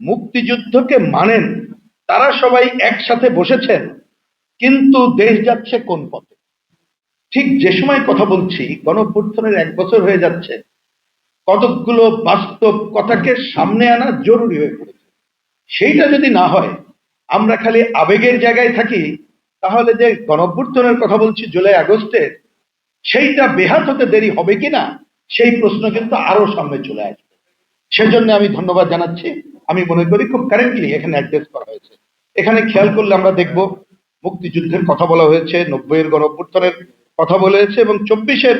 মুক্তিযুদ্ধকে মানেন তারা সবাই একসাথে বসেছেন, কিন্তু দেশ যাচ্ছে কোন পথে। ঠিক যে সময় কথা বলছি, গণঅভ্যুত্থানের 1 বছর হয়ে যাচ্ছে, কতকগুলো বাস্তব কথাকে সামনে আনা জরুরি হয়ে পড়েছে। সেইটা যদি না হয়, আমরা খালি আবেগের জায়গায় থাকি, তাহলে যে গণঅভ্যুত্থানের কথা বলছি জুলাই আগস্টের, সেইটা বেহাত হতে দেরি হবে কিনা সেই প্রশ্ন কিন্তু আরো সামনে চলে আসবে। সেজন্য আমি ধন্যবাদ জানাচ্ছি। আমি মনে করি খুব কারেন্টলি এখানে অ্যাড্রেস করা হয়েছে। এখানে খেয়াল করলে আমরা দেখব মুক্তিযুদ্ধের কথা বলা হয়েছে, 90-এর গণঅভ্যুত্থানের কথা বলেছে, এবং 24-এর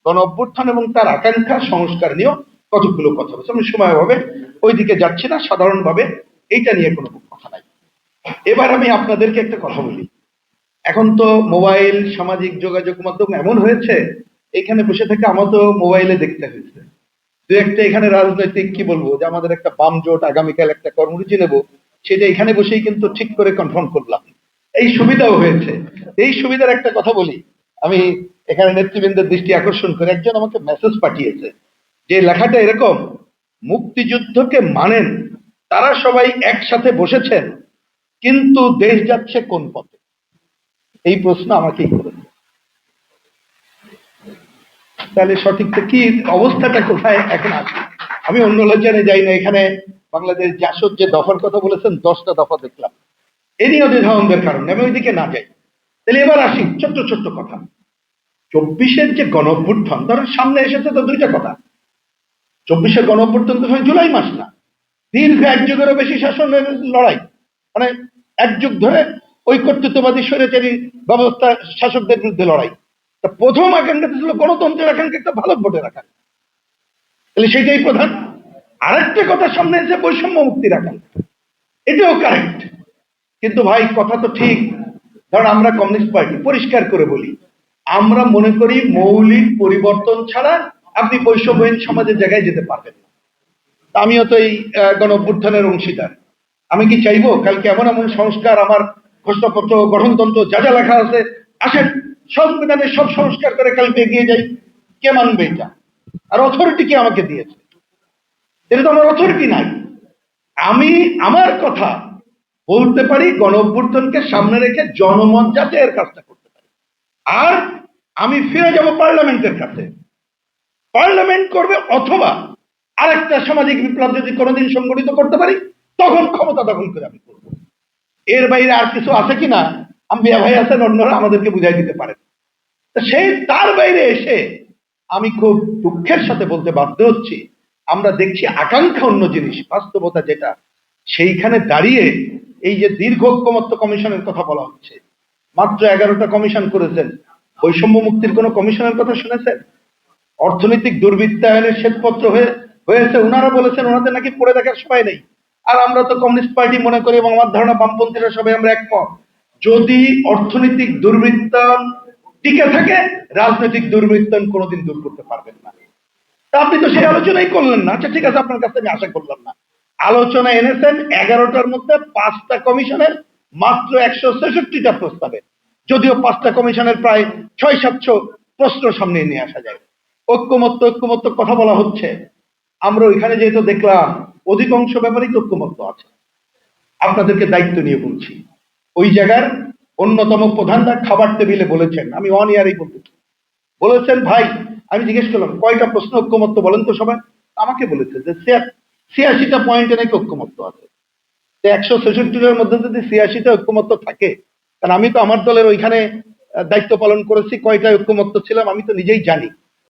গণঅভ্যুত্থান এবং তার আকাঙ্ক্ষা সংস্কার নিয়েও কতগুলো কথা বলেছে। আমি সময় হবে ওইদিকে যাচ্ছি না, সাধারণভাবে এইটা নিয়ে কোনো কথা নাই। এবার আমি আপনাদেরকে একটা কথা বলি। এখন তো মোবাইল, সামাজিক যোগাযোগ মাধ্যম এমন হয়েছে, এখানে বসে থেকে আমার তো মোবাইলে দেখতে হয়েছে দু একটা। এখানে রাজনৈতিক কি বলবো, যে আমাদের একটা বাম জোট আগামীকাল একটা কর্মসূচি নেব, সেটা এখানে বসেই কিন্তু ঠিক করে কনফার্ম করলাম। এই সুবিধাও হয়েছে। এই সুবিধার একটা কথা বলি আমি, এখানে নেতৃবৃন্দের দৃষ্টি আকর্ষণ করে একজন আমাকে মেসেজ পাঠিয়েছে, যে লেখাটা এরকম: মুক্তিযুদ্ধকে মানেন তারা সবাই একসাথে বসেছেন, কিন্তু দেশ যাচ্ছে কোন পথে। এই প্রশ্ন আমাকেই করেছে। তাহলে সঠিকটা কি, অবস্থাটা কোথায় এখন আছে? আমি অন্য লোচনে যাই না। এখানে বাংলাদেশ জাসদ যে দফার কথা বলেছেন, 10টা দফা দেখলাম। এ নিয়েও দ্বিধাদ্বন্দ্বের কারণে আমি ওইদিকে না যাই। তাহলে এবার আসি ছোট্ট ছোট্ট কথা। 24-এর যে গণঅভ্যুত্থান, ধরেন সামনে এসেছে তো দুইটা কথা। 24-এর গণঅভ্যুত্থান তো জুলাই মাস না, দীর্ঘ 1 যুগেরও বেশি শাসনের লড়াই, মানে 1 যুগ ধরে ওই কর্তৃত্ববাদী স্বৈরাচারী ব্যবস্থা শাসকদের বিরুদ্ধে লড়াই। তা প্রথম আকাঙ্ক্ষা ছিল গণতন্ত্রের আকাঙ্ক্ষা, একটা ভালো ভোটের আকাঙ্ক্ষা, তাহলে সেটাই প্রধান। আরেকটা কথা সামনে এসে বৈষম্য মুক্তির আকাঙ্ক্ষা, এটাও কারেক্ট। কিন্তু ভাই কথা তো ঠিক। ধর আমরা কমিউনিস্ট পার্টি, পরিষ্কার করে বলি, আমরা মনে করি মৌলিক পরিবর্তন ছাড়া আপনি বৈষম্যহীন সমাজের জায়গায় যেতে পারবেন না। আমিও তো এই গণঅভ্যুত্থানের অংশীদার। আমি কি চাইবো কালকে এমন এমন সংস্কার, আমার ঘোষণাপত্র, গঠনতন্ত্র যা যা লেখা আছে, আসেন সংবিধানের সব সংস্কার করে কালকে এগিয়ে যাই? কে মানবে এটা? আর অথরিটি কে আমাকে দিয়েছে? এটা তো আমার অথরিটি নাই। আমি আমার কথা বলতে পারি, গণঅভ্যুত্থানকে সামনে রেখে জনমত যাচাইয়ের কাজটা করতে পারি। আর আমি ফিরে যাব পার্লামেন্টের কাছে, পার্লামেন্ট করবে, অথবা আরেকটা সামাজিক বিপ্লব যদি কোনোদিন সংগঠিত করতে পারি, তখন ক্ষমতা দখল করে আমি করবো। এর বাইরে আর কিছু আছে কিনা আম্বিয়া ভাই আছেন, অন্যরা আমাদেরকে বুঝাই দিতে পারেন। সেই তার বাইরে এসে আমি খুব দুঃখের সাথে বলতে বাধ্য হচ্ছি, আমরা দেখছি আকাঙ্ক্ষা অন্য জিনিস, বাস্তবতা যেটা, সেইখানে দাঁড়িয়ে এই যে দীর্ঘ ঐক্যমত্য কমিশনের কথা বলা হচ্ছে, মাত্র 11টা কমিশন করেছেন। বৈষম্য মুক্তির কোন কমিশনের কথা শুনেছেন? অর্থনৈতিক দুর্বৃত্তায়নের শ্বেতপত্র হয়েছে, ওনারা বলেছেন ওনাদের নাকি পড়ে দেখার সময় নেই। আর আমরা তো কমিউনিস্ট পার্টি মনে করি, এবং আমার ধারণা বামপন্থীরা সবাই আমরা একমত, যদি অর্থনৈতিক দুর্বৃত্তায়ন টিকে থাকে, রাজনৈতিক দুর্বৃত্তায়ন কোনোদিন দূর করতে পারবেন না। আপনি তো সেই আলোচনাই করলেন না। আচ্ছা ঠিক আছে, আপনার কাছে আমি আশা করলাম না। আলোচনা এনেছেন 11টার মধ্যে 5টা কমিশনের মাত্র 166টা প্রস্তাবে, যদিও 5টা কমিশনের প্রায় 600-700 প্রশ্ন সামনে নিয়ে আসা যায়। ঐক্যমত্য ঐক্যমত্য কথা বলা হচ্ছে, আমরা ওইখানে যেহেতু দেখলাম অধিকাংশ ব্যাপারেই ঐক্যমত্য আছে। আপনাদেরকে দায়িত্ব নিয়ে বলছি, ওই জায়গার অন্যতম প্রধানরা খাবার টেবিলে বলেছেন, আমি অন ইয়ারই বলতেছি, বলেছেন ভাই, আমি জিজ্ঞেস করলাম কয়টা প্রশ্ন ঐক্যমত্য বলেন তো সবাই। আমাকে বলেছে যে 86টা পয়েন্টে নাকি ঐক্যমত্য আছে। 166টার মধ্যে যদি 86টা ঐক্যমত্য থাকে, কারণ আমি তো আমার দলের ওইখানে দায়িত্ব পালন করেছি, কয়টা ঐক্যমত্য ছিলাম আমি তো নিজেই জানি।